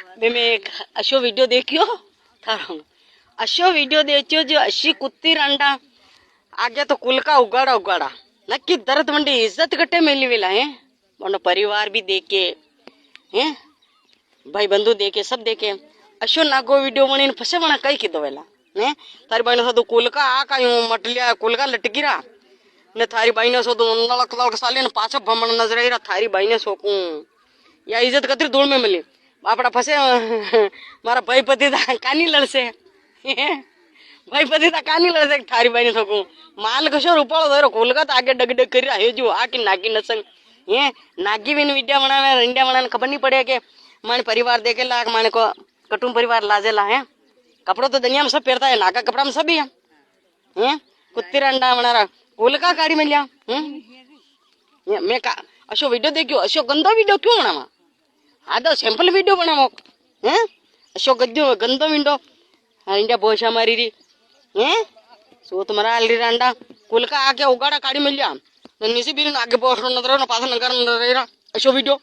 बे मैं एक अशो वीडियो देखियो थारो अशो वीडियो देखियो जो अशी कुत्ती रांडा आगे तो कुल का उगाड़ा उगाड़ा नक्की दर्द मंडी इज्जत कट्टे मिली वेला है मनो परिवार भी देखे हैं भाई बंधु देखे सब देखे अशो नागो वीडियो बनी फसे बना कई कीधो वेला ने तारी बाई ने कुल का आ कायू मटलिया कुल का लटकी रहा ने थारी बाई ने नलक नलक साली ने पाछो भमण नजर आई रहा थारी बाई ने सोकू या इज्जत कतरी धूल में मिली आपड़ा फसे मारा भाई पति कानी लड़से भाई पति कानी लड़से थारी बाई ने सोकू माल कशो रूपाळो धरो कोलकाता आगे डग डग कर रहा जो आकी नागी नसंग ये नागी बिन विद्या बनावे इंडिया बनाने खबर नहीं पड़े के माने परिवार देखे लाग माने को कटुंब परिवार लाजेला है कपड़ो तो दुनिया में सब पहनता है नाका कपड़ा में सब ही है कुत्ती रंडा बनारा कुल का गाड़ी में लिया मैं का अशो वीडियो देखियो अशो गंदो वीडियो क्यों बनावा आदो सैंपल वीडियो बनावो हैं अशो गद्दो गंदो विंडो इंडिया बोशा मारी री हैं सो तुम्हारा अलरी रंडा कुल का आके उगाड़ा गाड़ी में लिया नीचे भी आगे बोस नजर ना पास नगर अशो वीडियो